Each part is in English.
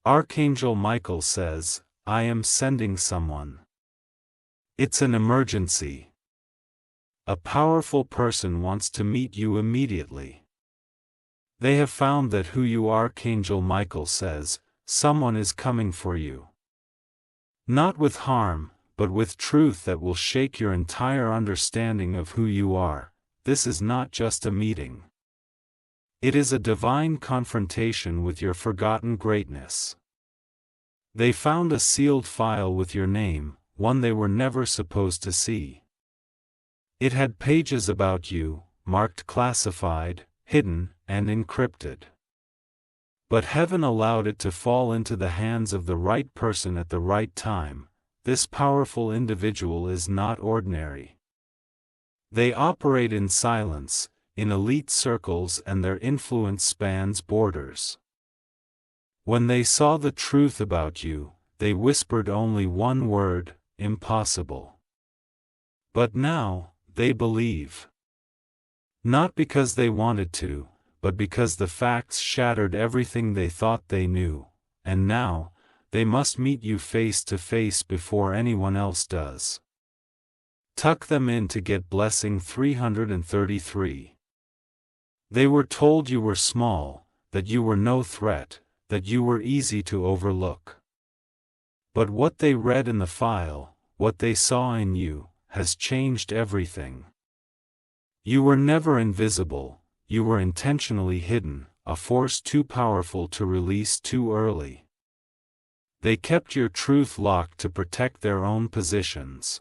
Archangel Michael says, I am sending someone. It's an emergency. A powerful person wants to meet you immediately. They have found that who you are. Archangel Michael says, someone is coming for you. Not with harm, but with truth that will shake your entire understanding of who you are. This is not just a meeting. It is a divine confrontation with your forgotten greatness. They found a sealed file with your name, one they were never supposed to see. It had pages about you, marked classified, hidden, and encrypted. But heaven allowed it to fall into the hands of the right person at the right time. This powerful individual is not ordinary. They operate in silence, in elite circles, and their influence spans borders. When they saw the truth about you, they whispered only one word, impossible. But now, they believe. Not because they wanted to, but because the facts shattered everything they thought they knew, and now, they must meet you face to face before anyone else does. Tuck them in to get blessing 333. They were told you were small, that you were no threat, that you were easy to overlook. But what they read in the file, what they saw in you, has changed everything. You were never invisible, you were intentionally hidden, a force too powerful to release too early. They kept your truth locked to protect their own positions.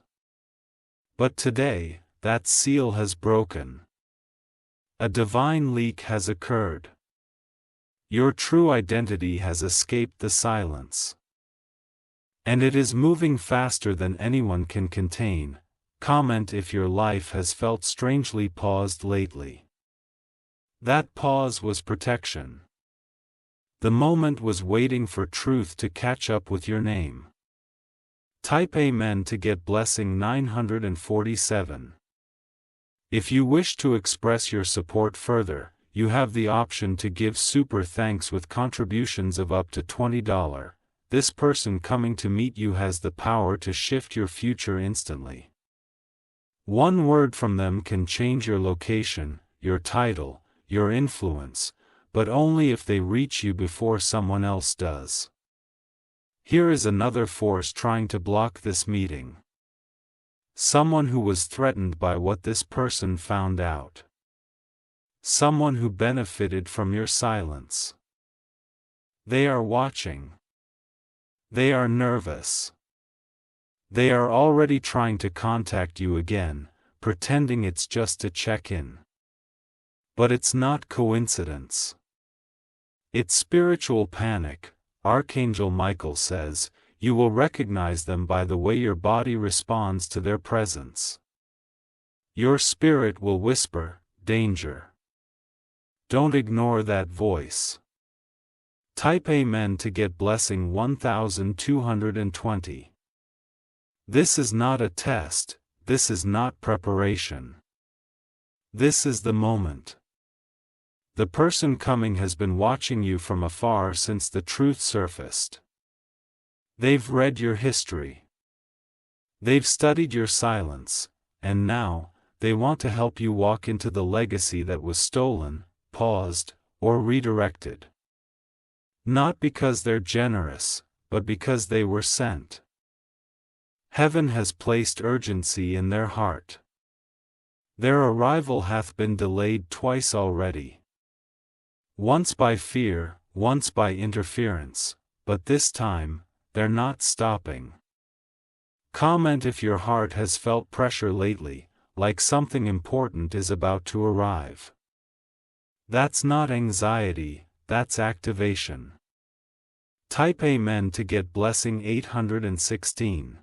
But today, that seal has broken. A divine leak has occurred. Your true identity has escaped the silence. And it is moving faster than anyone can contain. Comment if your life has felt strangely paused lately. That pause was protection. The moment was waiting for truth to catch up with your name. Type Amen to get blessing 947. If you wish to express your support further, you have the option to give super thanks with contributions of up to $20. This person coming to meet you has the power to shift your future instantly. One word from them can change your location, your title, your influence, but only if they reach you before someone else does. Here is another force trying to block this meeting. Someone who was threatened by what this person found out. Someone who benefited from your silence. They are watching. They are nervous. They are already trying to contact you again, pretending it's just a check-in. But it's not coincidence. It's spiritual panic. Archangel Michael says, you will recognize them by the way your body responds to their presence. Your spirit will whisper, danger. Don't ignore that voice. Type Amen to get blessing 1220. This is not a test, this is not preparation. This is the moment. The person coming has been watching you from afar since the truth surfaced. They've read your history. They've studied your silence, and now, they want to help you walk into the legacy that was stolen, paused, or redirected. Not because they're generous, but because they were sent. Heaven has placed urgency in their heart. Their arrival hath been delayed twice already. Once by fear, once by interference, but this time, they're not stopping. Comment if your heart has felt pressure lately, like something important is about to arrive. That's not anxiety, that's activation. Type Amen to get blessing 816.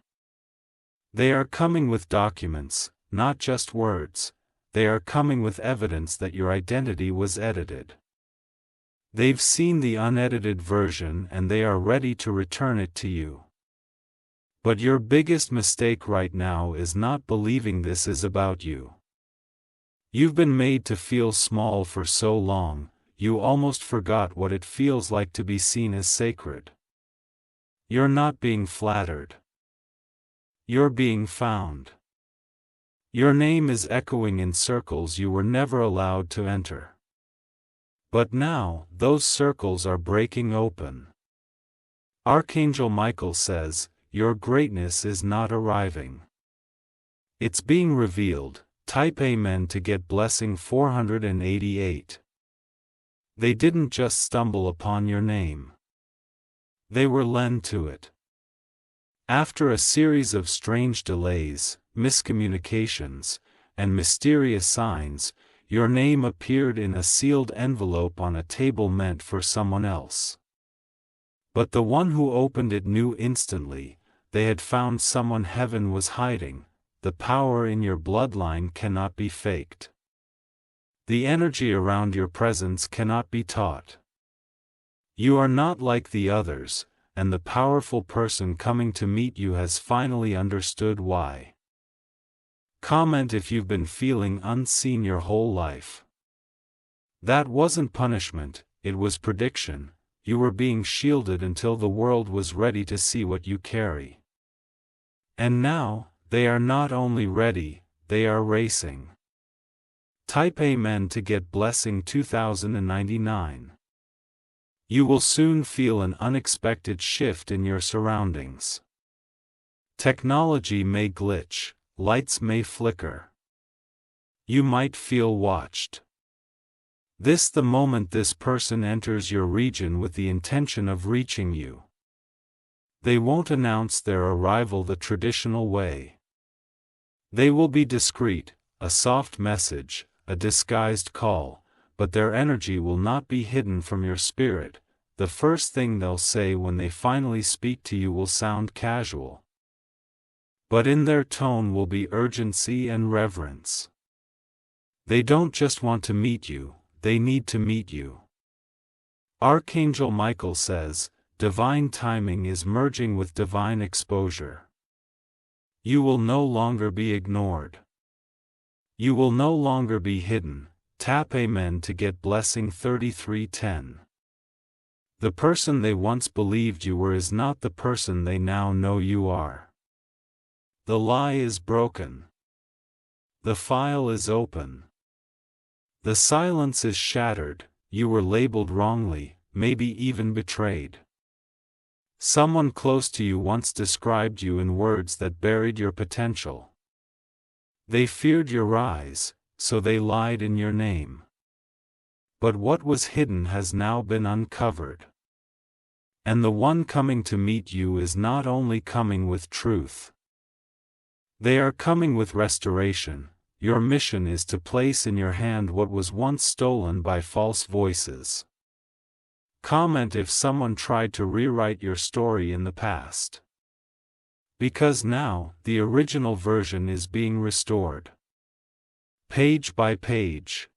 They are coming with documents, not just words. They are coming with evidence that your identity was edited. They've seen the unedited version and they are ready to return it to you. But your biggest mistake right now is not believing this is about you. You've been made to feel small for so long, you almost forgot what it feels like to be seen as sacred. You're not being flattered. You're being found. Your name is echoing in circles you were never allowed to enter. But now, those circles are breaking open. Archangel Michael says, your greatness is not arriving. It's being revealed. Type Amen to get blessing 488. They didn't just stumble upon your name. They were lent to it. After a series of strange delays, miscommunications, and mysterious signs, your name appeared in a sealed envelope on a table meant for someone else. But the one who opened it knew instantly, they had found someone heaven was hiding. The power in your bloodline cannot be faked. The energy around your presence cannot be taught. You are not like the others, and the powerful person coming to meet you has finally understood why. Comment if you've been feeling unseen your whole life. That wasn't punishment, it was prediction. You were being shielded until the world was ready to see what you carry. And now, they are not only ready, they are racing. Type Amen to get blessing 2099. You will soon feel an unexpected shift in your surroundings. Technology may glitch, lights may flicker. You might feel watched. This the moment this person enters your region with the intention of reaching you. They won't announce their arrival the traditional way. They will be discreet, a soft message, a disguised call, but their energy will not be hidden from your spirit. The first thing they'll say when they finally speak to you will sound casual. But in their tone will be urgency and reverence. They don't just want to meet you, they need to meet you. Archangel Michael says, divine timing is merging with divine exposure. You will no longer be ignored. You will no longer be hidden. Tap Amen to get blessing 3310. The person they once believed you were is not the person they now know you are. The lie is broken. The file is open. The silence is shattered. You were labeled wrongly, maybe even betrayed. Someone close to you once described you in words that buried your potential. They feared your rise, so they lied in your name. But what was hidden has now been uncovered. And the one coming to meet you is not only coming with truth. They are coming with restoration. Your mission is to place in your hand what was once stolen by false voices. Comment if someone tried to rewrite your story in the past. Because now, the original version is being restored. Page by page.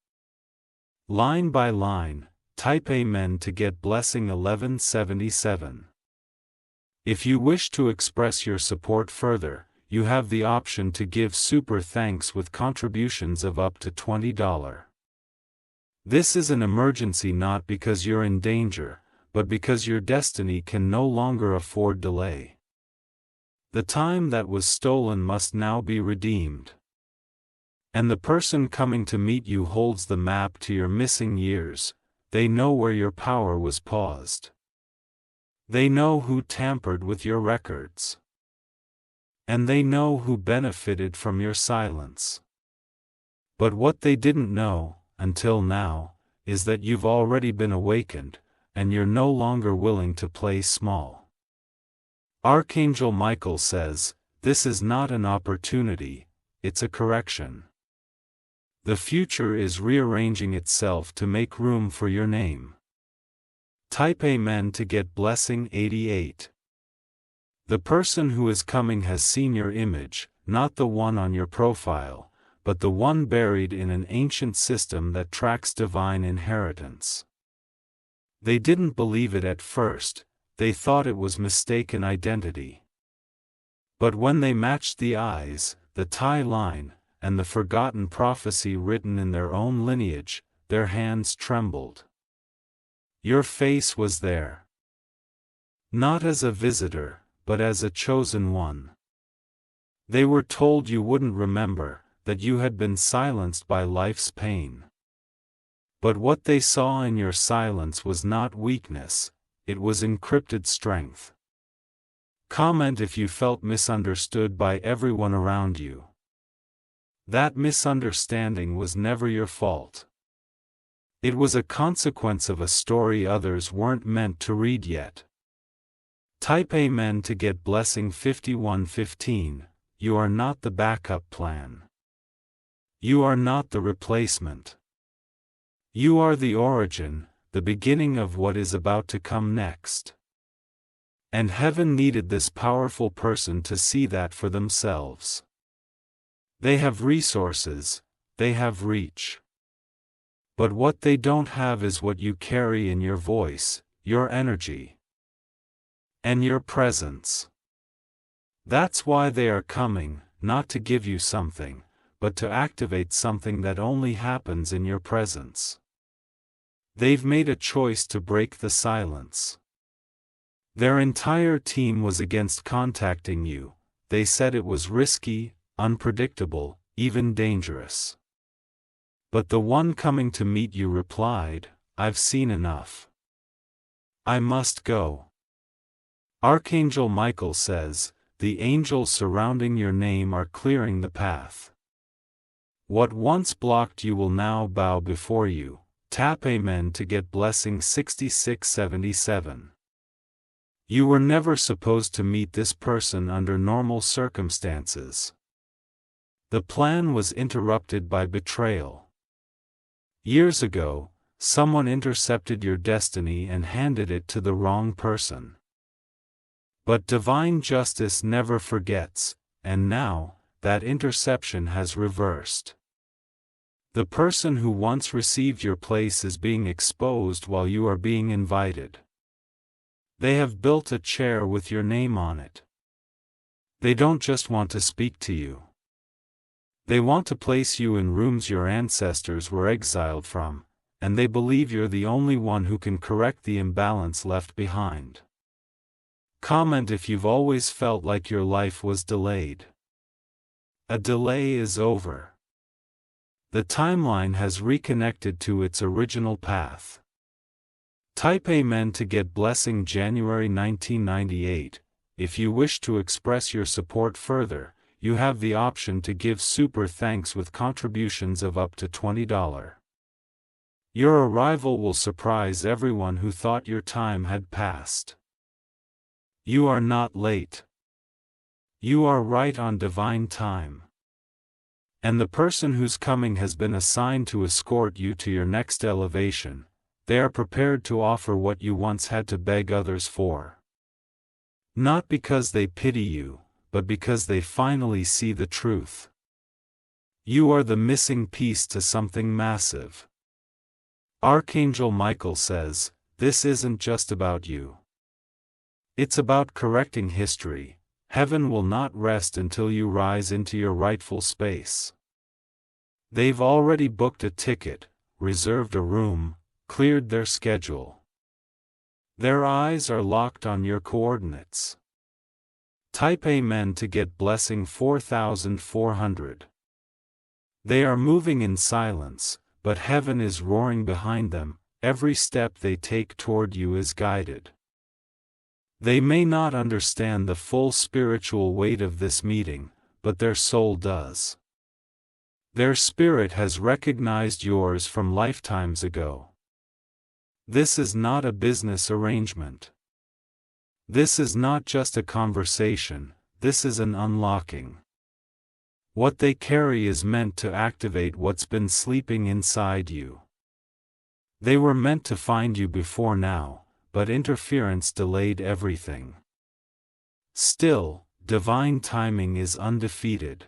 Line by line, type Amen to get blessing 1177. If you wish to express your support further, you have the option to give super thanks with contributions of up to $20. This is an emergency not because you're in danger, but because your destiny can no longer afford delay. The time that was stolen must now be redeemed. And the person coming to meet you holds the map to your missing years. They know where your power was paused. They know who tampered with your records. And they know who benefited from your silence. But what they didn't know, until now, is that you've already been awakened, and you're no longer willing to play small. Archangel Michael says, this is not an opportunity, it's a correction. The future is rearranging itself to make room for your name. Type Amen to get blessing 88. The person who is coming has seen your image, not the one on your profile, but the one buried in an ancient system that tracks divine inheritance. They didn't believe it at first, they thought it was mistaken identity. But when they matched the eyes, the tie line, and the forgotten prophecy written in their own lineage, their hands trembled. Your face was there. Not as a visitor, but as a chosen one. They were told you wouldn't remember, that you had been silenced by life's pain. But what they saw in your silence was not weakness, it was encrypted strength. Comment if you felt misunderstood by everyone around you. That misunderstanding was never your fault. It was a consequence of a story others weren't meant to read yet. Type Amen to get blessing 5115. You are not the backup plan. You are not the replacement. You are the origin, the beginning of what is about to come next. And heaven needed this powerful person to see that for themselves. They have resources, they have reach. But what they don't have is what you carry in your voice, your energy, and your presence. That's why they are coming, not to give you something, but to activate something that only happens in your presence. They've made a choice to break the silence. Their entire team was against contacting you. They said it was risky, unpredictable, even dangerous. But the one coming to meet you replied, "I've seen enough. I must go." Archangel Michael says, "The angels surrounding your name are clearing the path. What once blocked you will now bow before you." Tap Amen to get blessing 6677. You were never supposed to meet this person under normal circumstances. The plan was interrupted by betrayal. Years ago, someone intercepted your destiny and handed it to the wrong person. But divine justice never forgets, and now, that interception has reversed. The person who once received your place is being exposed while you are being invited. They have built a chair with your name on it. They don't just want to speak to you. They want to place you in rooms your ancestors were exiled from, and they believe you're the only one who can correct the imbalance left behind. Comment if you've always felt like your life was delayed. A delay is over. The timeline has reconnected to its original path. Type Amen to get blessing January 1998. If you wish to express your support further, you have the option to give super thanks with contributions of up to $20. Your arrival will surprise everyone who thought your time had passed. You are not late. You are right on divine time. And the person whose coming has been assigned to escort you to your next elevation. They are prepared to offer what you once had to beg others for. Not because they pity you, but because they finally see the truth. You are the missing piece to something massive. Archangel Michael says, "This isn't just about you. It's about correcting history. Heaven will not rest until you rise into your rightful space." They've already booked a ticket, reserved a room, cleared their schedule. Their eyes are locked on your coordinates. Type Amen to get blessing 4400. They are moving in silence, but heaven is roaring behind them. Every step they take toward you is guided. They may not understand the full spiritual weight of this meeting, but their soul does. Their spirit has recognized yours from lifetimes ago. This is not a business arrangement. This is not just a conversation, this is an unlocking. What they carry is meant to activate what's been sleeping inside you. They were meant to find you before now, but interference delayed everything. Still, divine timing is undefeated.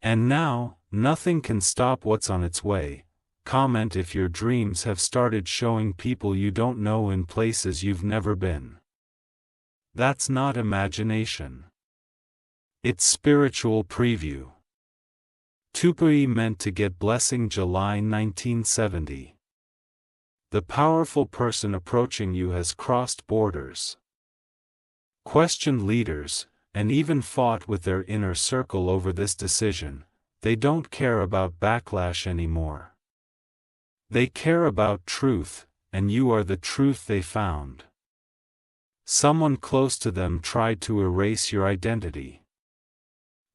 And now, nothing can stop what's on its way. Comment if your dreams have started showing people you don't know in places you've never been. That's not imagination. It's spiritual preview. Tupui meant to get blessing July 1970. The powerful person approaching you has crossed borders. questioned leaders, and even fought with their inner circle over this decision. They don't care about backlash anymore. They care about truth, and you are the truth they found. Someone close to them tried to erase your identity.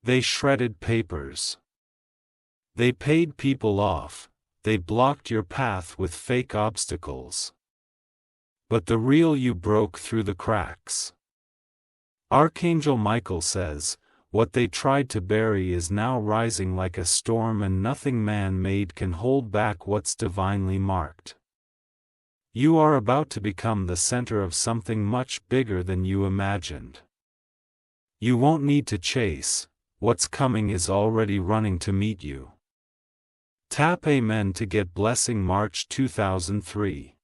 They shredded papers. They paid people off. They blocked your path with fake obstacles. But the real you broke through the cracks. Archangel Michael says, what they tried to bury is now rising like a storm, and nothing man-made can hold back what's divinely marked. You are about to become the center of something much bigger than you imagined. You won't need to chase. What's coming is already running to meet you. Tap Amen to get blessing. March 2003.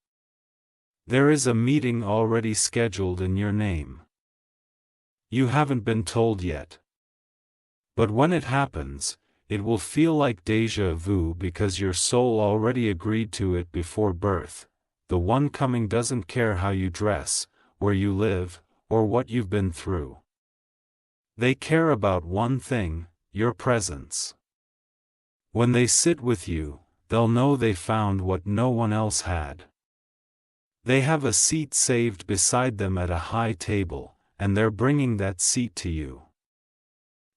There is a meeting already scheduled in your name. You haven't been told yet. But when it happens, it will feel like déjà vu because your soul already agreed to it before birth. The one coming doesn't care how you dress, where you live, or what you've been through. They care about one thing, your presence. When they sit with you, they'll know they found what no one else had. They have a seat saved beside them at a high table, and they're bringing that seat to you.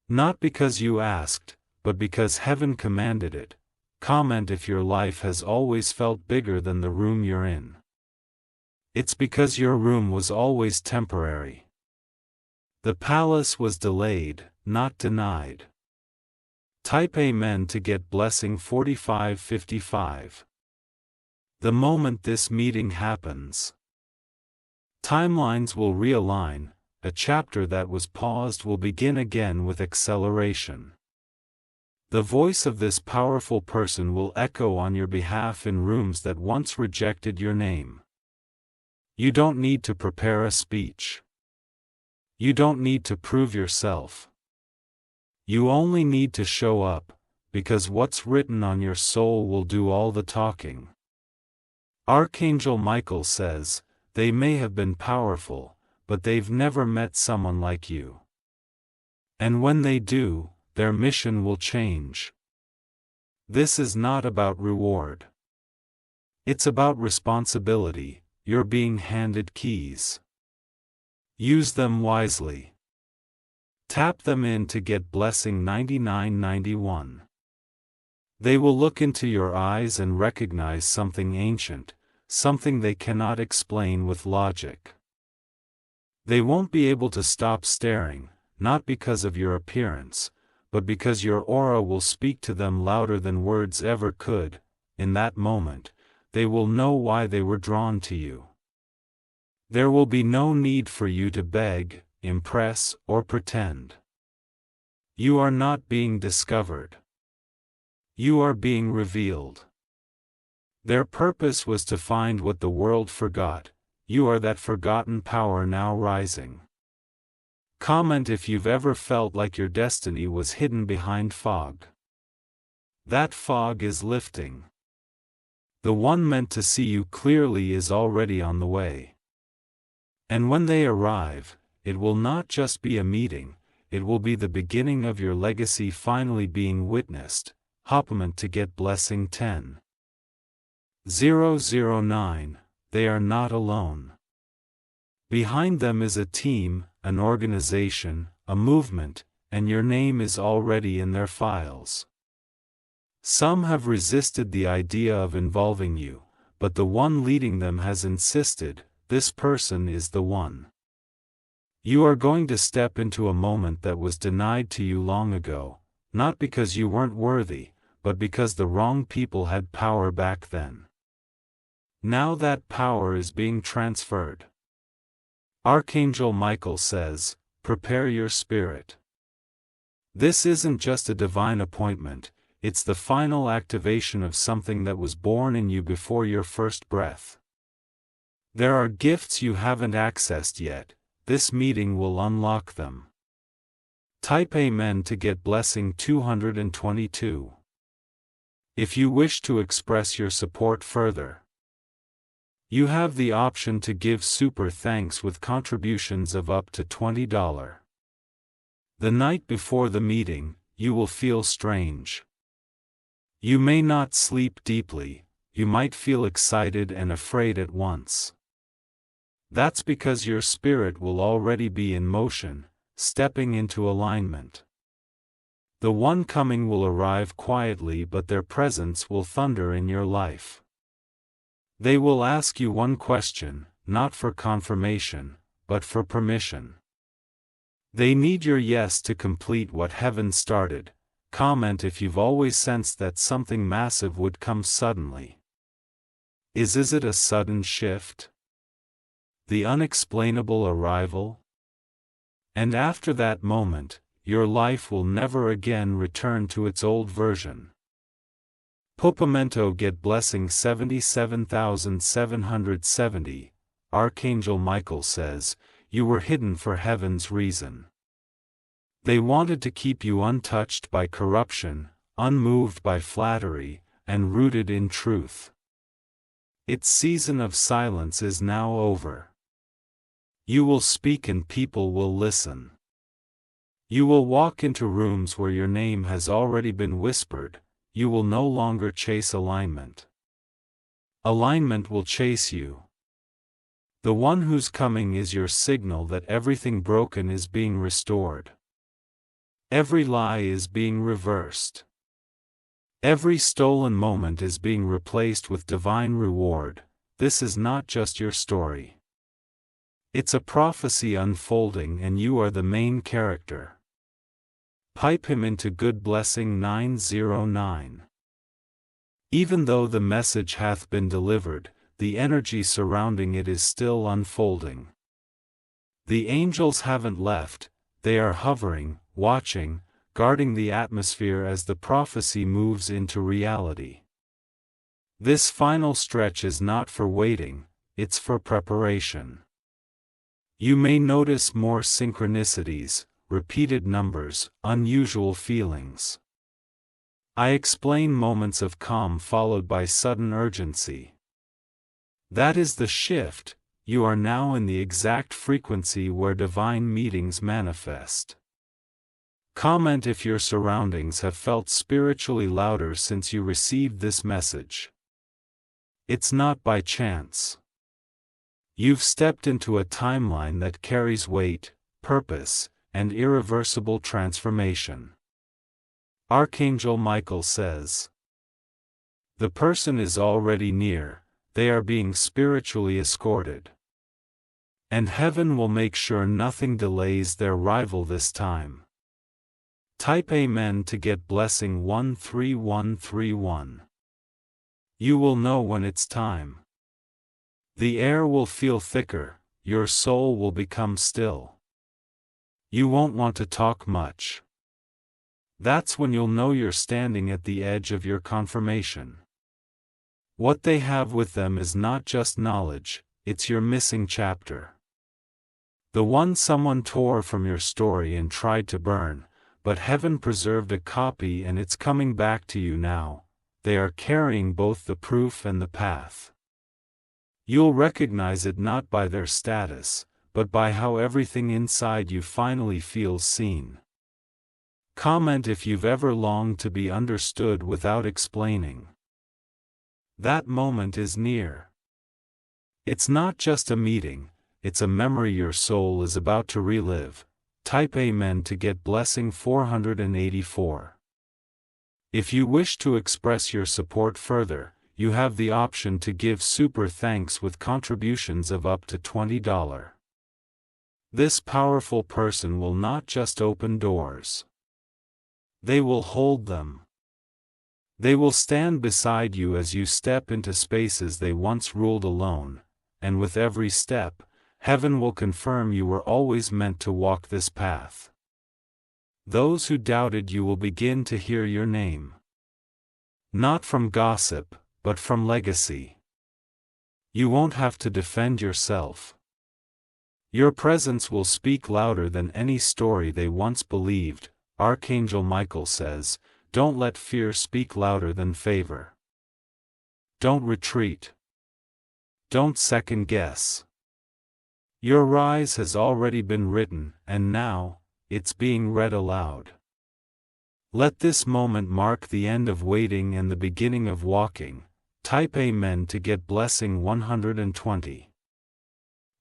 Not because you asked, but because heaven commanded it. Comment if your life has always felt bigger than the room you're in. It's because your room was always temporary. The palace was delayed, not denied. Type Amen to get blessing. 4555. The moment this meeting happens, timelines will realign. A chapter that was paused will begin again with acceleration. The voice of this powerful person will echo on your behalf in rooms that once rejected your name. You don't need to prepare a speech. You don't need to prove yourself. You only need to show up, because what's written on your soul will do all the talking. Archangel Michael says, they may have been powerful, but they've never met someone like you. And when they do, their mission will change. This is not about reward. It's about responsibility. You're being handed keys. Use them wisely. Tap them in to get blessing. 9991. They will look into your eyes and recognize something ancient, something they cannot explain with logic. They won't be able to stop staring, not because of your appearance, but because your aura will speak to them louder than words ever could. In that moment, they will know why they were drawn to you. There will be no need for you to beg, impress, or pretend. You are not being discovered. You are being revealed. Their purpose was to find what the world forgot. You are that forgotten power now rising. Comment if you've ever felt like your destiny was hidden behind fog. That fog is lifting. The one meant to see you clearly is already on the way. And when they arrive, it will not just be a meeting, it will be the beginning of your legacy finally being witnessed. Hopment to get blessing. 10,009. They are not alone. Behind them is a team, an organization, a movement, and your name is already in their files. Some have resisted the idea of involving you, but the one leading them has insisted, this person is the one. You are going to step into a moment that was denied to you long ago, not because you weren't worthy, but because the wrong people had power back then. Now that power is being transferred. Archangel Michael says, prepare your spirit. This isn't just a divine appointment, it's the final activation of something that was born in you before your first breath. There are gifts you haven't accessed yet, this meeting will unlock them. Type Amen to get blessing. 222. If you wish to express your support further, You have the option to give super thanks with contributions of up to $20. The night before the meeting, you will feel strange. You may not sleep deeply, you might feel excited and afraid at once. That's because your spirit will already be in motion, stepping into alignment. The one coming will arrive quietly, but their presence will thunder in your life. They will ask you one question, not for confirmation, but for permission. They need your yes to complete what heaven started. Comment if you've always sensed that something massive would come suddenly. Is it a sudden shift? The unexplainable arrival? And after that moment, your life will never again return to its old version. Popamento get blessing 77,770, Archangel Michael says, you were hidden for heaven's reason. They wanted to keep you untouched by corruption, unmoved by flattery, and rooted in truth. Its season of silence is now over. You will speak and people will listen. You will walk into rooms where your name has already been whispered. You will no longer chase alignment. Alignment will chase you. The one who's coming is your signal that everything broken is being restored. Every lie is being reversed. Every stolen moment is being replaced with divine reward. This is not just your story. It's a prophecy unfolding, and you are the main character. Pipe him into good blessing 909. Even though the message hath been delivered, the energy surrounding it is still unfolding. The angels haven't left, they are hovering, watching, guarding the atmosphere as the prophecy moves into reality. This final stretch is not for waiting, it's for preparation. You may notice more synchronicities, repeated numbers, unusual feelings. I explain moments of calm followed by sudden urgency. That is the shift. You are now in the exact frequency where divine meetings manifest. Comment if your surroundings have felt spiritually louder since you received this message. It's not by chance. You've stepped into a timeline that carries weight, purpose, and irreversible transformation. Archangel Michael says, the person is already near, they are being spiritually escorted. And heaven will make sure nothing delays their arrival this time. Type Amen to get blessing 13131. You will know when it's time. The air will feel thicker, your soul will become still. You won't want to talk much. That's when you'll know you're standing at the edge of your confirmation. What they have with them is not just knowledge, it's your missing chapter. The one someone tore from your story and tried to burn, but heaven preserved a copy and it's coming back to you now. They are carrying both the proof and the path. You'll recognize it not by their status, but by how everything inside you finally feels seen. Comment if you've ever longed to be understood without explaining. That moment is near. It's not just a meeting, it's a memory your soul is about to relive. Type Amen to get blessing 484. If you wish to express your support further, you have the option to give super thanks with contributions of up to $20. This powerful person will not just open doors. They will hold them. They will stand beside you as you step into spaces they once ruled alone, and with every step, heaven will confirm you were always meant to walk this path. Those who doubted you will begin to hear your name. Not from gossip, but from legacy. You won't have to defend yourself. Your presence will speak louder than any story they once believed. Archangel Michael says, don't let fear speak louder than favor. Don't retreat. Don't second guess. Your rise has already been written, and now, it's being read aloud. Let this moment mark the end of waiting and the beginning of walking. Type Amen to get blessing 120.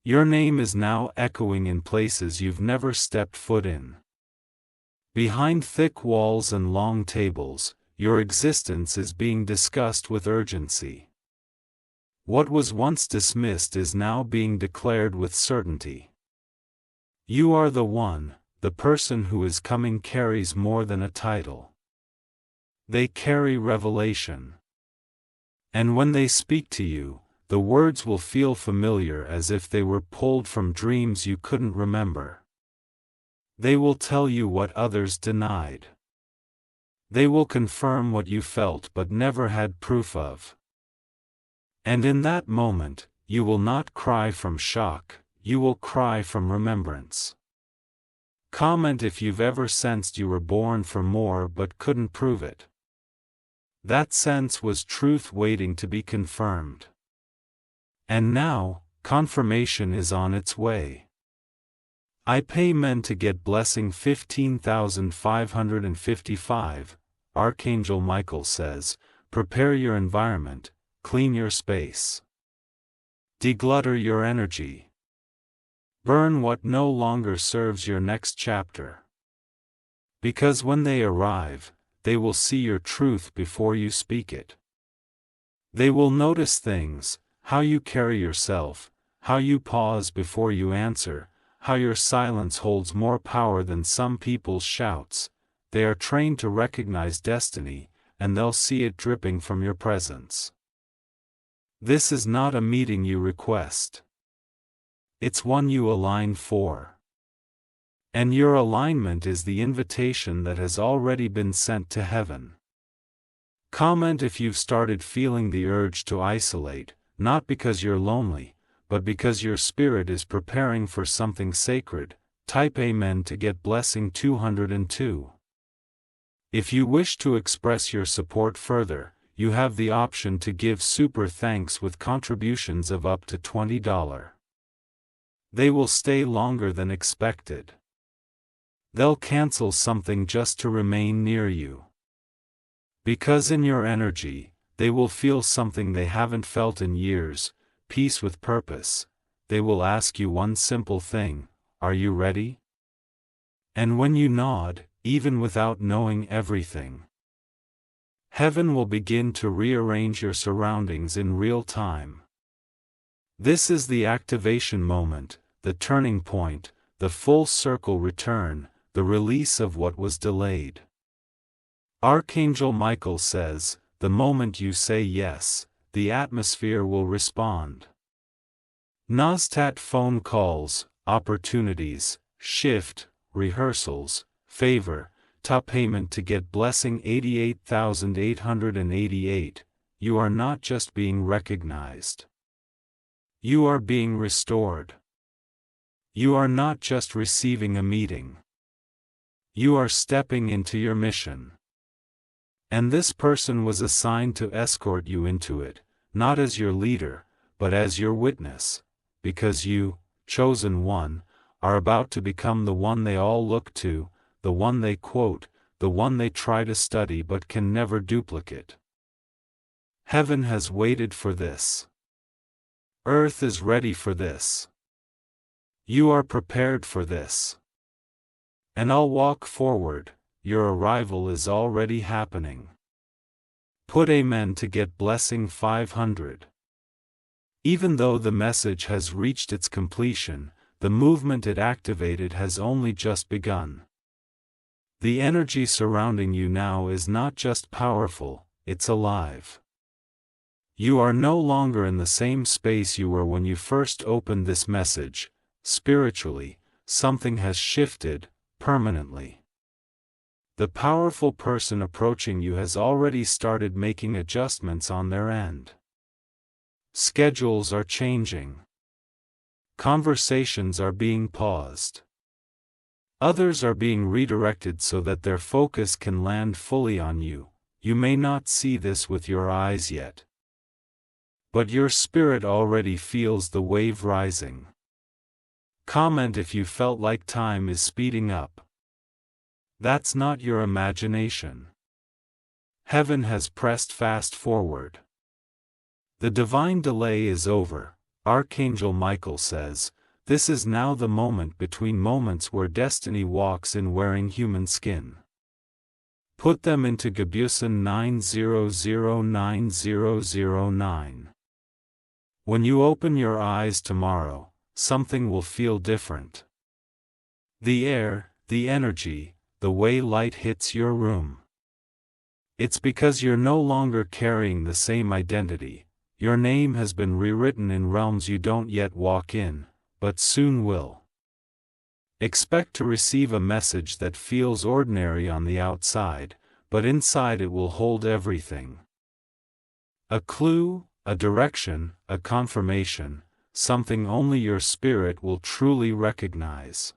Your name is now echoing in places you've never stepped foot in. Behind thick walls and long tables, your existence is being discussed with urgency. What was once dismissed is now being declared with certainty. You are the one. The person who is coming carries more than a title. They carry revelation. And when they speak to you, the words will feel familiar as if they were pulled from dreams you couldn't remember. They will tell you what others denied. They will confirm what you felt but never had proof of. And in that moment, you will not cry from shock, you will cry from remembrance. Comment if you've ever sensed you were born for more but couldn't prove it. That sense was truth waiting to be confirmed. And now, confirmation is on its way. I pay men to get blessing 15,555, Archangel Michael says, prepare your environment, clean your space. Declutter your energy. Burn what no longer serves your next chapter. Because when they arrive, they will see your truth before you speak it. They will notice things, how you carry yourself, how you pause before you answer, how your silence holds more power than some people's shouts. They are trained to recognize destiny, and they'll see it dripping from your presence. This is not a meeting you request. It's one you align for. And your alignment is the invitation that has already been sent to heaven. Comment if you've started feeling the urge to isolate, not because you're lonely, but because your spirit is preparing for something sacred. Type Amen to get blessing 202. If you wish to express your support further, you have the option to give super thanks with contributions of up to $20. They will stay longer than expected. They'll cancel something just to remain near you. Because in your energy, they will feel something they haven't felt in years, peace with purpose. They will ask you one simple thing, are you ready? And when you nod, even without knowing everything, heaven will begin to rearrange your surroundings in real time. This is the activation moment, the turning point, the full circle return, the release of what was delayed. Archangel Michael says, the moment you say yes, the atmosphere will respond. Nastat phone calls, opportunities, shift, rehearsals, favor, top payment to get blessing 88,888. You are not just being recognized. You are being restored. You are not just receiving a meeting. You are stepping into your mission. And this person was assigned to escort you into it, not as your leader, but as your witness, because you, chosen one, are about to become the one they all look to, the one they quote, the one they try to study but can never duplicate. Heaven has waited for this. Earth is ready for this. You are prepared for this. And I'll walk forward, your arrival is already happening. Put Amen to get blessing 500. Even though the message has reached its completion, the movement it activated has only just begun. The energy surrounding you now is not just powerful, it's alive. You are no longer in the same space you were when you first opened this message. Spiritually, something has shifted, permanently. The powerful person approaching you has already started making adjustments on their end. Schedules are changing. Conversations are being paused. Others are being redirected so that their focus can land fully on you. You may not see this with your eyes yet, but your spirit already feels the wave rising. Comment if you felt like time is speeding up. That's not your imagination. Heaven has pressed fast forward. The divine delay is over, Archangel Michael says. This is now the moment between moments where destiny walks in wearing human skin. Put them into Gebusen 9009009. When you open your eyes tomorrow, something will feel different. The air, the energy, the way light hits your room. It's because you're no longer carrying the same identity. Your name has been rewritten in realms you don't yet walk in, but soon will. Expect to receive a message that feels ordinary on the outside, but inside it will hold everything. A clue, a direction, a confirmation, something only your spirit will truly recognize.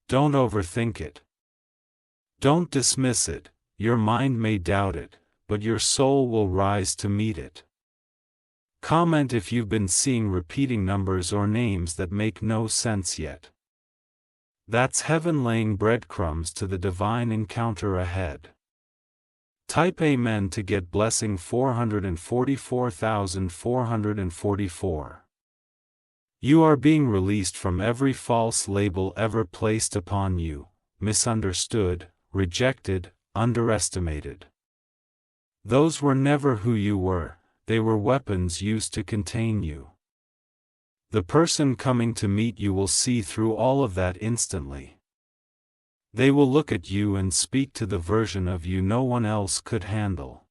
Don't overthink it. Don't dismiss it. Your mind may doubt it, but your soul will rise to meet it. Comment if you've been seeing repeating numbers or names that make no sense yet. That's heaven laying breadcrumbs to the divine encounter ahead. Type Amen to get blessing 444,444. You are being released from every false label ever placed upon you, misunderstood, rejected, underestimated. Those were never who you were. They were weapons used to contain you. The person coming to meet you will see through all of that instantly. They will look at you and speak to the version of you no one else could handle.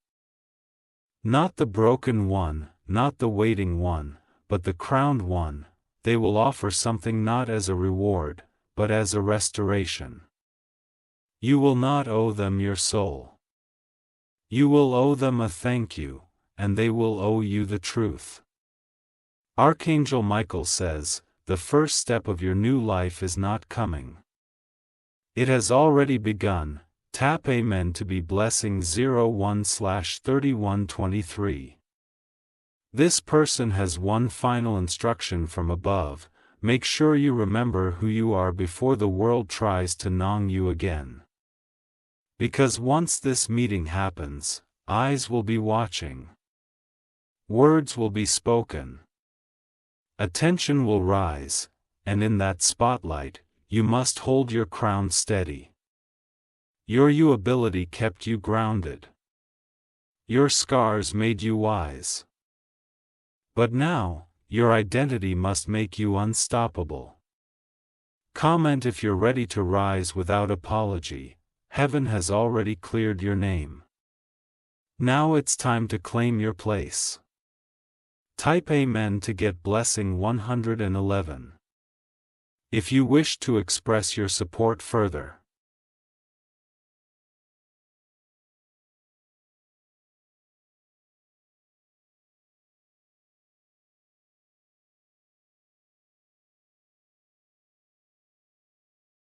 Not the broken one, not the waiting one, but the crowned one. They will offer something not as a reward, but as a restoration. You will not owe them your soul. You will owe them a thank you, and they will owe you the truth. Archangel Michael says, the first step of your new life is not coming. It has already begun. Tap Amen to be blessing 01/3123. This person has one final instruction from above: make sure you remember who you are before the world tries to nong you again. Because once this meeting happens, eyes will be watching. Words will be spoken. Attention will rise, and in that spotlight, you must hold your crown steady. Your you ability kept you grounded. Your scars made you wise. But now, your identity must make you unstoppable. Comment if you're ready to rise without apology. Heaven has already cleared your name. Now it's time to claim your place. Type Amen to get blessing 111. If you wish to express your support further,